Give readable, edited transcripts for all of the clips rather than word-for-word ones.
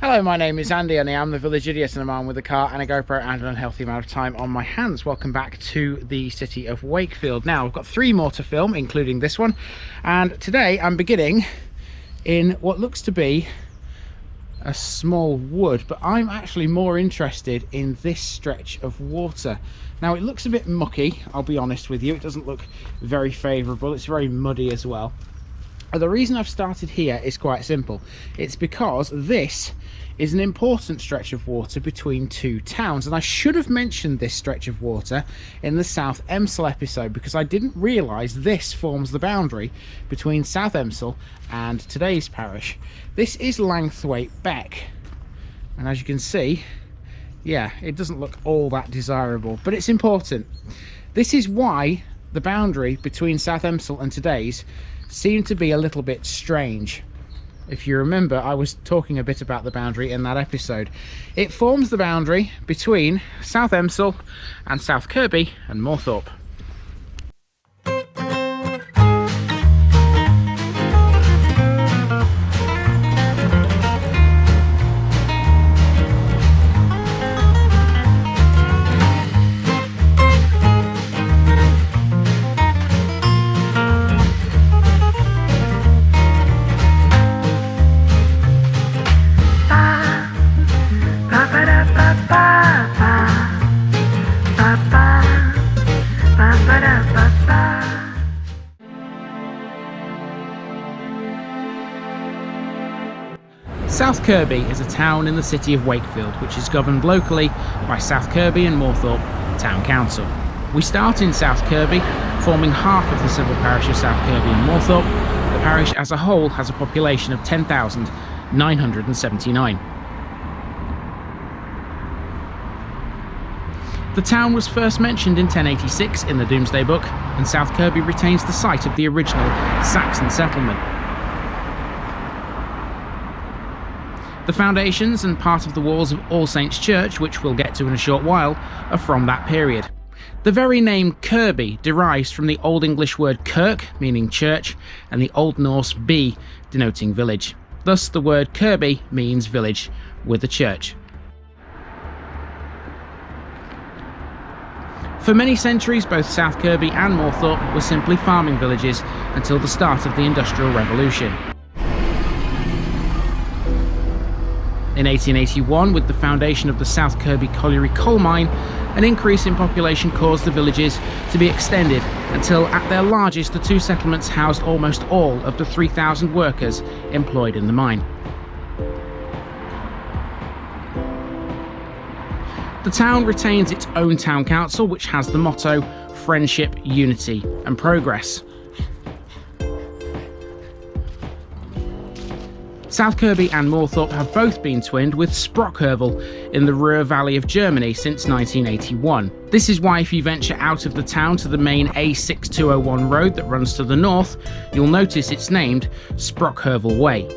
Hello, my name is Andy and I am the village idiot, and I'm armed with a car and a GoPro and an unhealthy amount of time on my hands. Welcome back to the city of Wakefield. Now, I've got 3 more to film, including this one, and today I'm beginning in what looks to be a small wood, but I'm actually more interested in this stretch of water. Now, it looks a bit mucky, I'll be honest with you. It doesn't look very favourable. It's very muddy as well. The reason I've started here is quite simple. It's because this is an important stretch of water between 2 towns, and I should have mentioned this stretch of water in the South Emsall episode because I didn't realise this forms the boundary between South Emsall and today's parish. This is Langthwaite Beck, and as you can see, yeah, it doesn't look all that desirable, but it's important. This is why the boundary between South Emsall and today's seemed to be a little bit strange. If you remember, I was talking a bit about the boundary in that episode. It forms the boundary between South Emsall and South Kirkby and Moorthorpe. South Kirkby is a town in the city of Wakefield, which is governed locally by South Kirkby and Moorthorpe Town Council. We start in South Kirkby, forming half of the civil parish of South Kirkby and Moorthorpe. The parish as a whole has a population of 10,979. The town was first mentioned in 1086 in the Domesday Book, and South Kirkby retains the site of the original Saxon settlement. The foundations and part of the walls of All Saints Church, which we'll get to in a short while, are from that period. The very name Kirkby derives from the Old English word Kirk, meaning church, and the Old Norse by, denoting village. Thus the word Kirkby means village with a church. For many centuries, both South Kirkby and Moorthorpe were simply farming villages until the start of the Industrial Revolution. In 1881, with the foundation of the South Kirkby Colliery coal mine, an increase in population caused the villages to be extended until at their largest the 2 settlements housed almost all of the 3,000 workers employed in the mine. The town retains its own town council, which has the motto Friendship, Unity and Progress. South Kirkby and Moorthorpe have both been twinned with Sprockhövel in the Ruhr Valley of Germany since 1981. This is why if you venture out of the town to the main A638 road that runs to the north, you'll notice it's named Sprockhövel Way.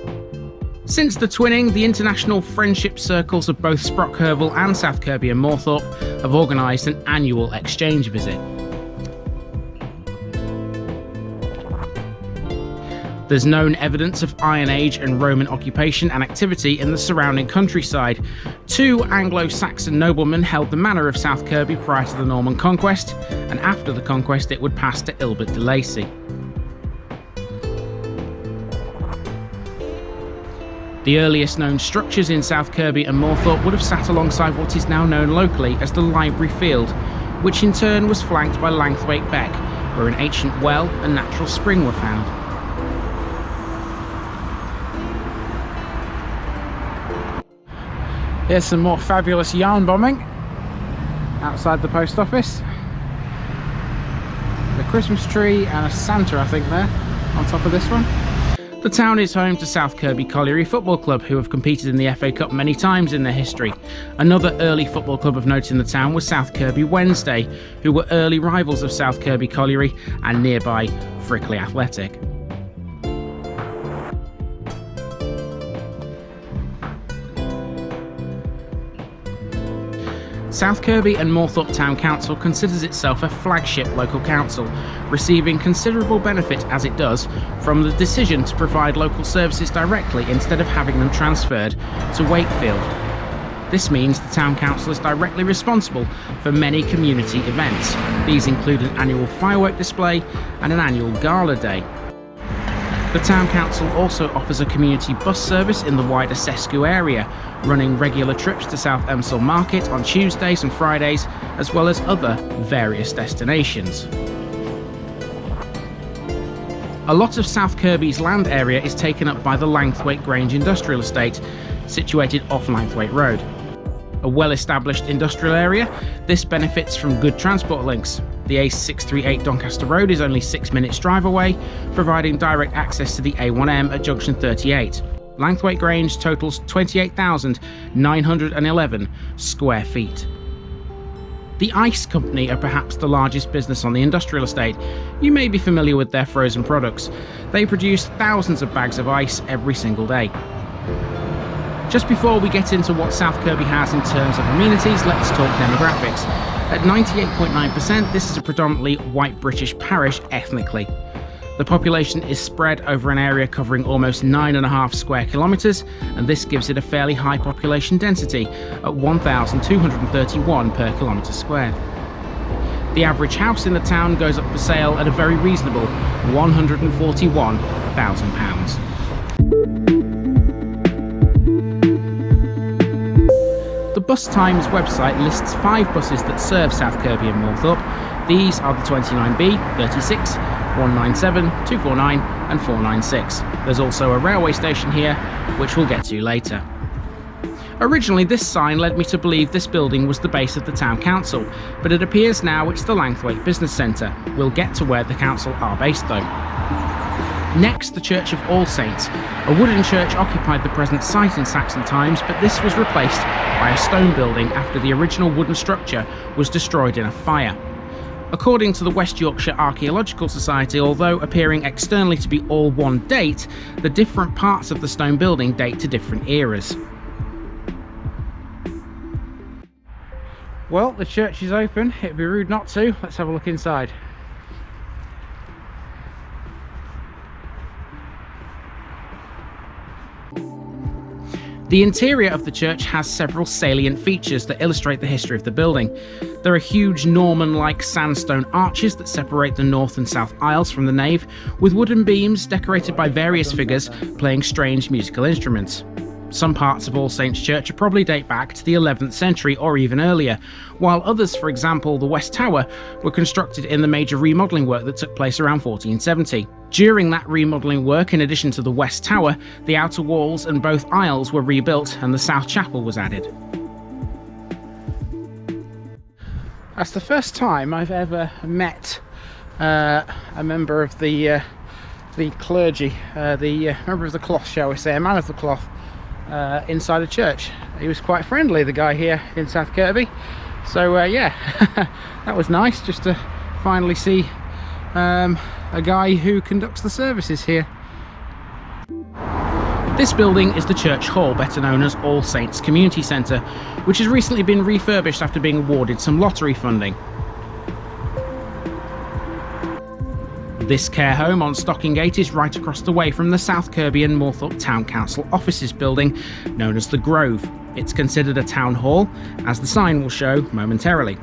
Since the twinning, the international friendship circles of both Sprockhövel and South Kirkby and Moorthorpe have organised an annual exchange visit. There's known evidence of Iron Age and Roman occupation and activity in the surrounding countryside. 2 Anglo-Saxon noblemen held the manor of South Kirkby prior to the Norman conquest, and after the conquest it would pass to Ilbert de Lacy. The earliest known structures in South Kirkby and Moorthorpe would have sat alongside what is now known locally as the Library Field, which in turn was flanked by Langthwaite Beck, where an ancient well and natural spring were found. Here's some more fabulous yarn bombing outside the post office. The Christmas tree and a Santa, I think, there on top of this one. The town is home to South Kirkby Colliery Football Club, who have competed in the FA Cup many times in their history. Another early football club of note in the town was South Kirkby Wednesday, who were early rivals of South Kirkby Colliery and nearby Frickley Athletic. South Kirkby and Moorthorpe Town Council considers itself a flagship local council, receiving considerable benefit as it does from the decision to provide local services directly instead of having them transferred to Wakefield. This means the Town Council is directly responsible for many community events. These include an annual firework display and an annual gala day. The Town Council also offers a community bus service in the wider Sescu area, running regular trips to South Emsall Market on Tuesdays and Fridays, as well as other various destinations. A lot of South Kirkby's land area is taken up by the Langthwaite Grange Industrial Estate, situated off Langthwaite Road. A well-established industrial area, this benefits from good transport links. The A638 Doncaster Road is only 6 minutes drive away, providing direct access to the A1M at Junction 38. Langthwaite Grange totals 28,911 square feet. The Ice Company are perhaps the largest business on the industrial estate. You may be familiar with their frozen products. They produce thousands of bags of ice every single day. Just before we get into what South Kirkby has in terms of amenities, let's talk demographics. At 98.9%, this is a predominantly white British parish ethnically. The population is spread over an area covering almost 9.5 square kilometres, and this gives it a fairly high population density at 1,231 per kilometre square. The average house in the town goes up for sale at a very reasonable £141,000. The Bus Times website lists 5 buses that serve South Kirkby and Moorthorpe. These are the 29B, 36, 197, 249 and 496. There's also a railway station here, which we'll get to later. Originally, this sign led me to believe this building was the base of the town council, but it appears now it's the Langthwaite Business Centre. We'll get to where the council are based though. Next, the Church of All Saints. A wooden church occupied the present site in Saxon times, but this was replaced by a stone building after the original wooden structure was destroyed in a fire. According to the West Yorkshire Archaeological Society, although appearing externally to be all one date, the different parts of the stone building date to different eras. Well, the church is open. It'd be rude not to. Let's have a look inside. The interior of the church has several salient features that illustrate the history of the building. There are huge Norman-like sandstone arches that separate the north and south aisles from the nave, with wooden beams decorated by various figures playing strange musical instruments. Some parts of All Saints Church probably date back to the 11th century or even earlier, while others, for example the West Tower, were constructed in the major remodelling work that took place around 1470. During that remodelling work, in addition to the West Tower, the outer walls and both aisles were rebuilt and the South Chapel was added. That's the first time I've ever met a member of the clergy, member of the cloth, shall we say, a man of the cloth, inside a church. He was quite friendly, the guy here in South Kirkby. So yeah, that was nice just to finally see a guy who conducts the services here. This building is the Church Hall, better known as All Saints Community Centre, which has recently been refurbished after being awarded some lottery funding. This care home on Stockingate is right across the way from the South Kirkby and Moorthorpe Town Council offices building, known as the Grove. It's considered a town hall, as the sign will show momentarily.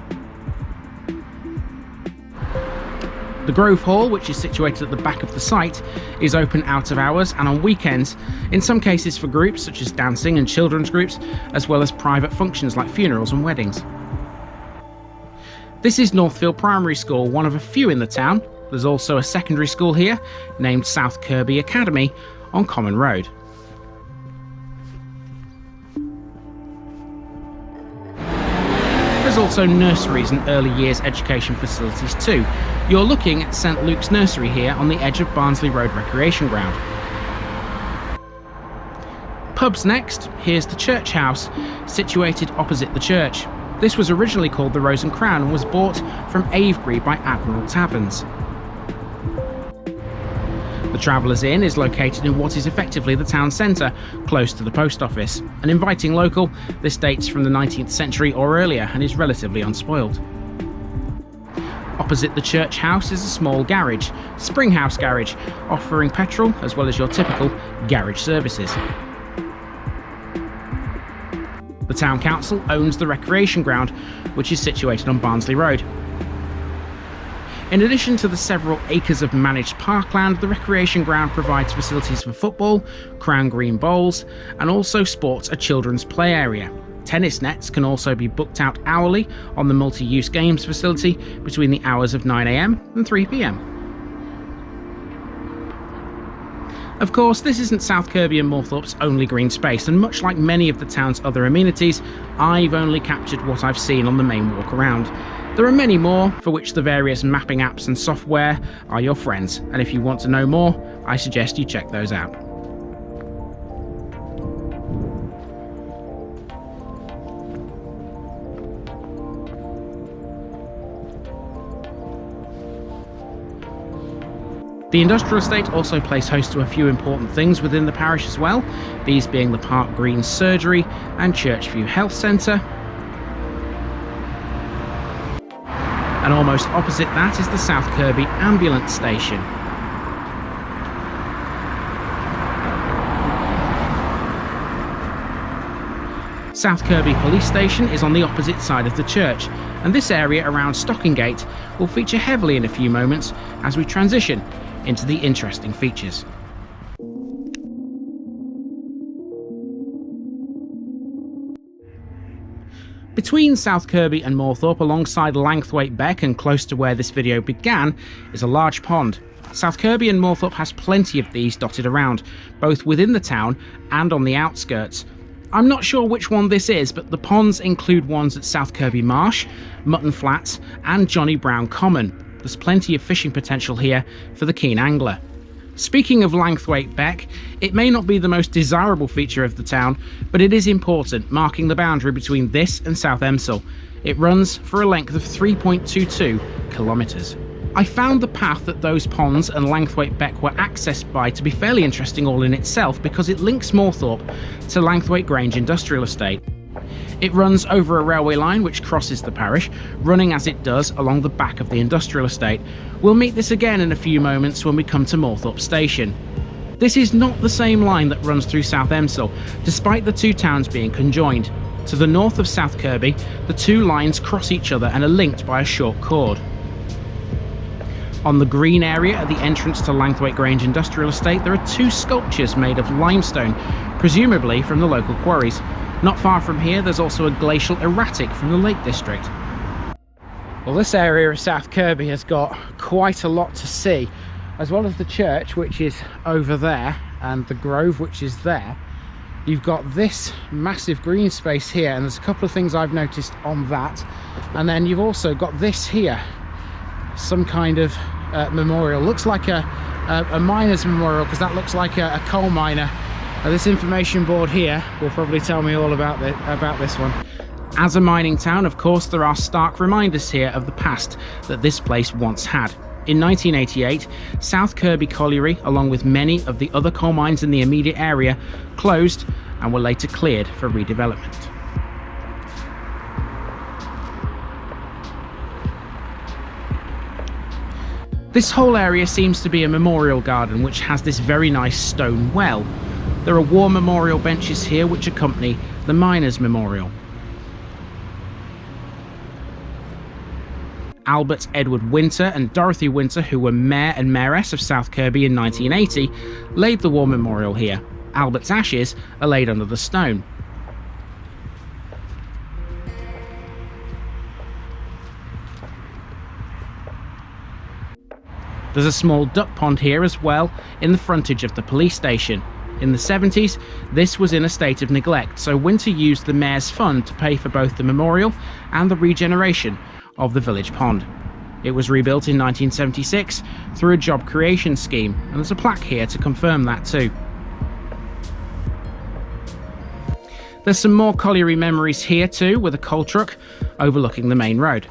The Grove Hall, which is situated at the back of the site, is open out of hours and on weekends, in some cases for groups such as dancing and children's groups, as well as private functions like funerals and weddings. This is Northfield Primary School, one of a few in the town. There's also a secondary school here, named South Kirkby Academy, on Common Road. There's also nurseries and early years education facilities too. You're looking at St Luke's Nursery here on the edge of Barnsley Road Recreation Ground. Pubs next. Here's the Church House, situated opposite the church. This was originally called the Rose and Crown and was bought from Avebury by Admiral Taverns. The Travellers Inn is located in what is effectively the town centre, close to the post office. An inviting local, this dates from the 19th century or earlier and is relatively unspoiled. Opposite the church house is a small garage, Springhouse Garage, offering petrol as well as your typical garage services. The Town Council owns the recreation ground, which is situated on Barnsley Road. In addition to the several acres of managed parkland, the recreation ground provides facilities for football, crown green bowls, and also sports a children's play area. Tennis nets can also be booked out hourly on the multi-use games facility between the hours of 9 AM and 3 PM. Of course, this isn't South Kirkby and Moorthorpe's only green space, and much like many of the town's other amenities, I've only captured what I've seen on the main walk around. There are many more, for which the various mapping apps and software are your friends, and if you want to know more, I suggest you check those out. The industrial estate also plays host to a few important things within the parish as well, these being the Park Green Surgery and Churchview Health Centre. And almost opposite that is the South Kirkby Ambulance Station. South Kirkby Police Station is on the opposite side of the church, and this area around Stockingate will feature heavily in a few moments as we transition into the interesting features. Between South Kirkby and Moorthorpe, alongside Langthwaite Beck and close to where this video began, is a large pond. South Kirkby and Moorthorpe has plenty of these dotted around, both within the town and on the outskirts. I'm not sure which one this is, but the ponds include ones at South Kirkby Marsh, Mutton Flats and Johnny Brown Common. There's plenty of fishing potential here for the keen angler. Speaking of Langthwaite Beck, it may not be the most desirable feature of the town, but it is important, marking the boundary between this and South Emsall. It runs for a length of 3.22 kilometres. I found the path that those ponds and Langthwaite Beck were accessed by to be fairly interesting all in itself, because it links Moorthorpe to Langthwaite Grange Industrial Estate. It runs over a railway line which crosses the parish, running as it does along the back of the industrial estate. We'll meet this again in a few moments when we come to Moorthorpe Station. This is not the same line that runs through South Emsall, despite the two towns being conjoined. To the north of South Kirkby, the two lines cross each other and are linked by a short chord. On the green area at the entrance to Langthwaite Grange Industrial Estate, there are two sculptures made of limestone, presumably from the local quarries. Not far from here, there's also a glacial erratic from the Lake District. Well, this area of South Kirkby has got quite a lot to see, as well as the church, which is over there, and the grove, which is there. You've got this massive green space here, and there's a couple of things I've noticed on that. And then you've also got this here, some kind of memorial. Looks like a miner's memorial, because that looks like a coal miner. This information board here will probably tell me all about this one. As a mining town, of course, there are stark reminders here of the past that this place once had. In 1988, South Kirkby Colliery, along with many of the other coal mines in the immediate area, closed and were later cleared for redevelopment. This whole area seems to be a memorial garden which has this very nice stone well. There are war memorial benches here which accompany the Miners' Memorial. Albert Edward Winter and Dorothy Winter, who were Mayor and Mayoress of South Kirkby in 1980, laid the war memorial here. Albert's ashes are laid under the stone. There's a small duck pond here as well in the frontage of the police station. In the 70s, this was in a state of neglect, so Winter used the mayor's fund to pay for both the memorial and the regeneration of the village pond. It was rebuilt in 1976 through a job creation scheme, and there's a plaque here to confirm that too. There's some more colliery memories here too, with a coal truck overlooking the main road.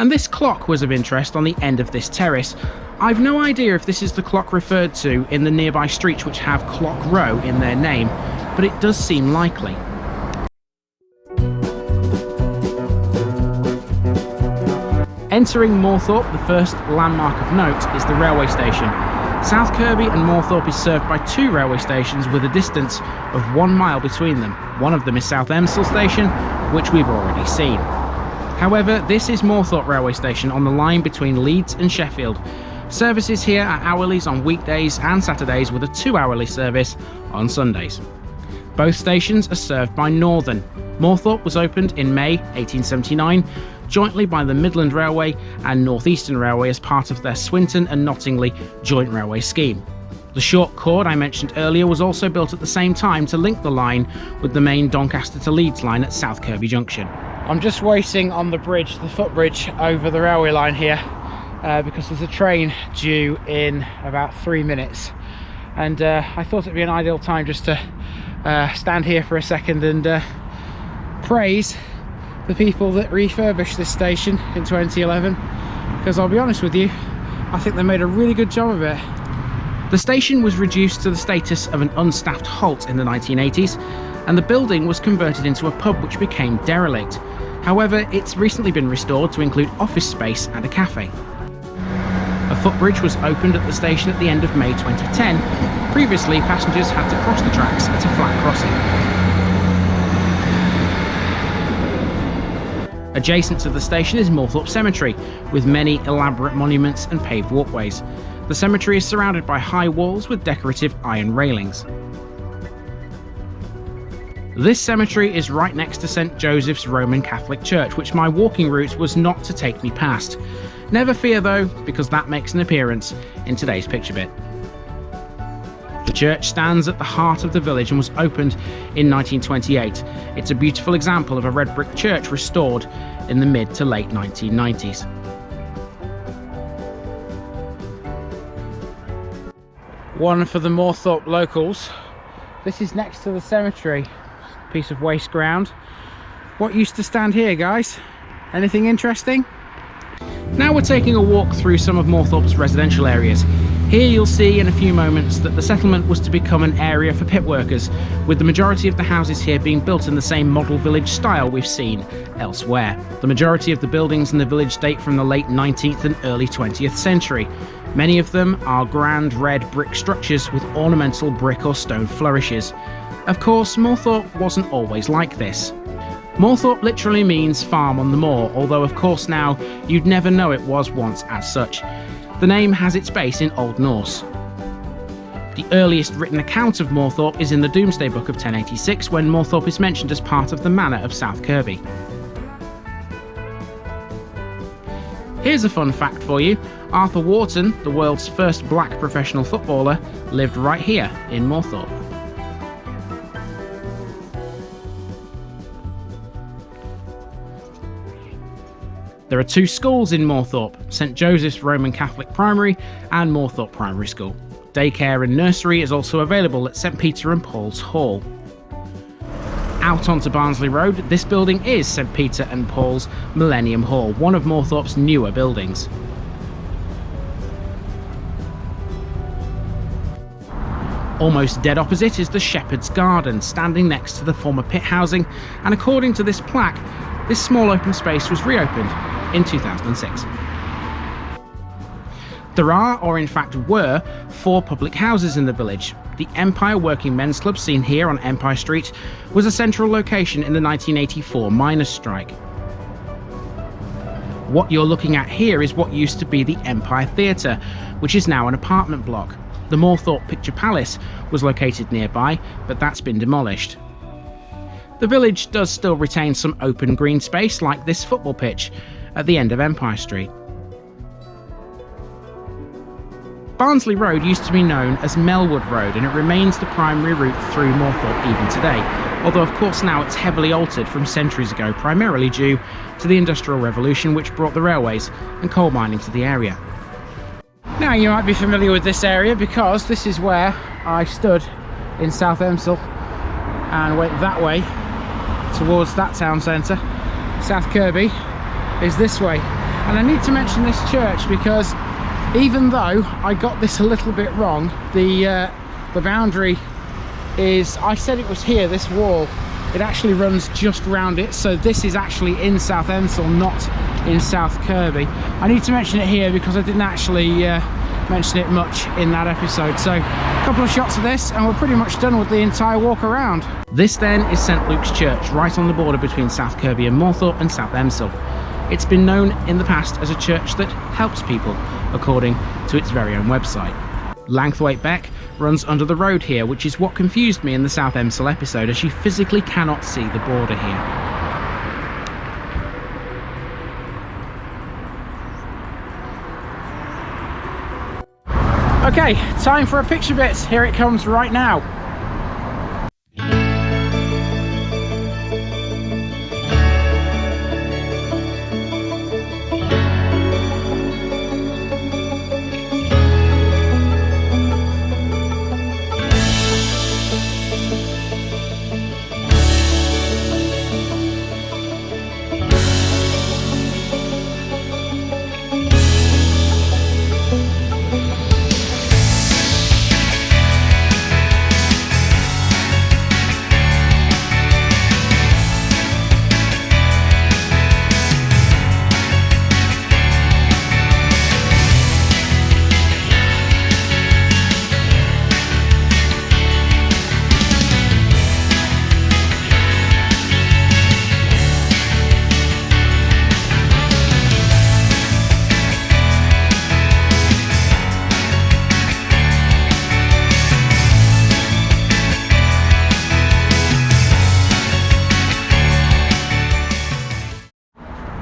And this clock was of interest on the end of this terrace. I've no idea if this is the clock referred to in the nearby streets which have Clock Row in their name, but it does seem likely. Entering Moorthorpe, the first landmark of note is the railway station. South Kirkby and Moorthorpe is served by 2 railway stations with a distance of 1 mile between them. One of them is South Emsall Station, which we've already seen. However, this is Moorthorpe railway station on the line between Leeds and Sheffield. Services here are hourlies on weekdays and Saturdays, with a 2-hourly service on Sundays. Both stations are served by Northern. Moorthorpe was opened in May 1879, jointly by the Midland Railway and North Eastern Railway as part of their Swinton and Nottingley joint railway scheme. The short chord I mentioned earlier was also built at the same time to link the line with the main Doncaster to Leeds line at South Kirkby Junction. I'm just waiting on the bridge, the footbridge over the railway line here, because there's a train due in about 3 minutes, and I thought it'd be an ideal time just to stand here for a second and praise the people that refurbished this station in 2011, because I'll be honest with you, I think they made a really good job of it. The station was reduced to the status of an unstaffed halt in the 1980s, and the building was converted into a pub which became derelict. However, it's recently been restored to include office space and a cafe. A footbridge was opened at the station at the end of May 2010. Previously, passengers had to cross the tracks at a flat crossing. Adjacent to the station is Moorthorpe Cemetery, with many elaborate monuments and paved walkways. The cemetery is surrounded by high walls with decorative iron railings. This cemetery is right next to St Joseph's Roman Catholic Church, which my walking route was not to take me past. Never fear though, because that makes an appearance in today's picture bit. The church stands at the heart of the village and was opened in 1928. It's a beautiful example of a red brick church restored in the mid to late 1990s. One for the Moorthorpe locals. This is next to the cemetery, piece of waste ground. What used to stand here, guys? Anything interesting? Now we're taking a walk through some of Moorthorpe's residential areas. Here you'll see in a few moments that the settlement was to become an area for pit workers, with the majority of the houses here being built in the same model village style we've seen elsewhere. The majority of the buildings in the village date from the late 19th and early 20th century. Many of them are grand red brick structures with ornamental brick or stone flourishes. Of course, Moorthorpe wasn't always like this. Moorthorpe literally means farm on the moor, although of course now you'd never know it was once as such. The name has its base in Old Norse. The earliest written account of Moorthorpe is in the Domesday Book of 1086, when Moorthorpe is mentioned as part of the manor of South Kirkby. Here's a fun fact for you. Arthur Wharton, the world's first black professional footballer, lived right here in Moorthorpe. There are 2 schools in Moorthorpe, St Joseph's Roman Catholic Primary and Moorthorpe Primary School. Daycare and nursery is also available at St Peter and Paul's Hall. Out onto Barnsley Road, this building is St Peter and Paul's Millennium Hall, one of Moorthorpe's newer buildings. Almost dead opposite is the Shepherd's Garden, standing next to the former pit housing, and according to this plaque, this small open space was reopened in 2006. There are, or in fact were, 4 public houses in the village. The Empire Working Men's Club, seen here on Empire Street, was a central location in the 1984 miners' strike. What you're looking at here is what used to be the Empire Theatre, which is now an apartment block. The Moorthorpe Picture Palace was located nearby, but that's been demolished. The village does still retain some open green space, like this football pitch at the end of Empire Street. Barnsley Road used to be known as Melwood Road, and it remains the primary route through Moorthorpe even today, although of course now it's heavily altered from centuries ago, primarily due to the Industrial Revolution, which brought the railways and coal mining to the area. Now you might be familiar with this area because this is where I stood in South Emsall and went that way towards that town centre. South Kirkby is this way. And I need to mention this church because even though I got this a little bit wrong, the boundary is, I said it was here, this wall, it actually runs just round it, so this is actually in South Emsall, not in South Kirkby. I need to mention it here because I didn't actually mention it much in that episode. So a couple of shots of this and we're pretty much done with the entire walk around. This then is St Luke's Church, right on the border between South Kirkby and Moorthorpe and South Emsall. It's been known in the past as a church that helps people, according to its very own website. Langthwaite Beck runs under the road here, which is what confused me in the South Emsall episode, as you physically cannot see the border here. Okay, time for a picture bit. Here it comes right now.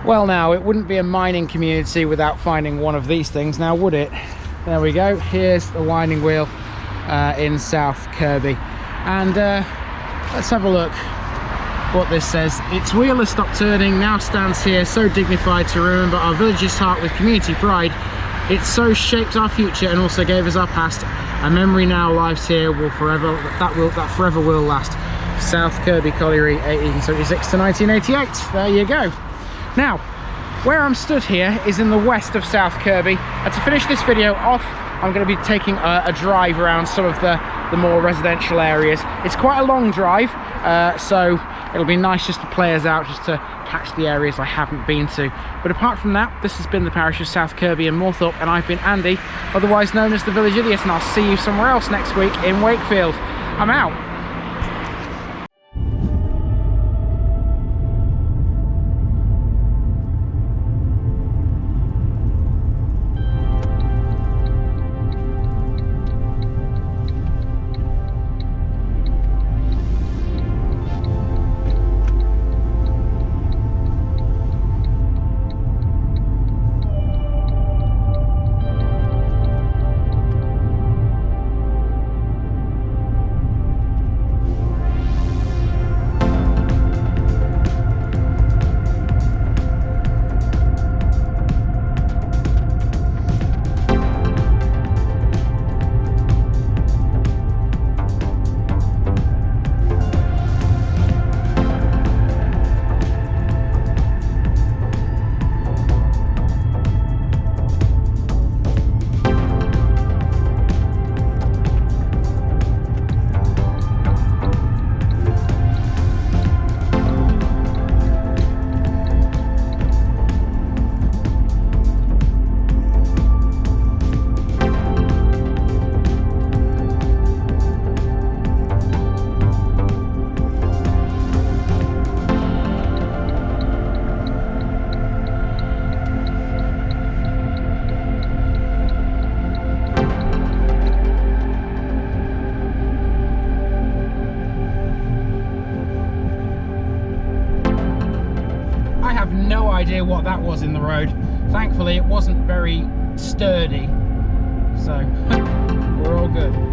Well, now, it wouldn't be a mining community without finding one of these things, now would it? There we go, here's the winding wheel in South Kirkby. And let's have a look what this says. Its wheel has stopped turning, now stands here, so dignified to remember our village's heart with community pride. It so shaped our future and also gave us our past. A memory now lives here, will forever, that forever will last. South Kirkby Colliery, 1876 to 1988. There you go. Now, where I'm stood here is in the west of South Kirkby, and to finish this video off, I'm going to be taking a drive around some of the more residential areas. It's quite a long drive, so it'll be nice just to play us out, just to catch the areas I haven't been to. But apart from that, this has been the parish of South Kirkby and Moorthorpe, and I've been Andy, otherwise known as the Village Idiot, and I'll see you somewhere else next week in Wakefield. I'm out. No idea what that was in the road. Thankfully it wasn't very sturdy, so we're all good.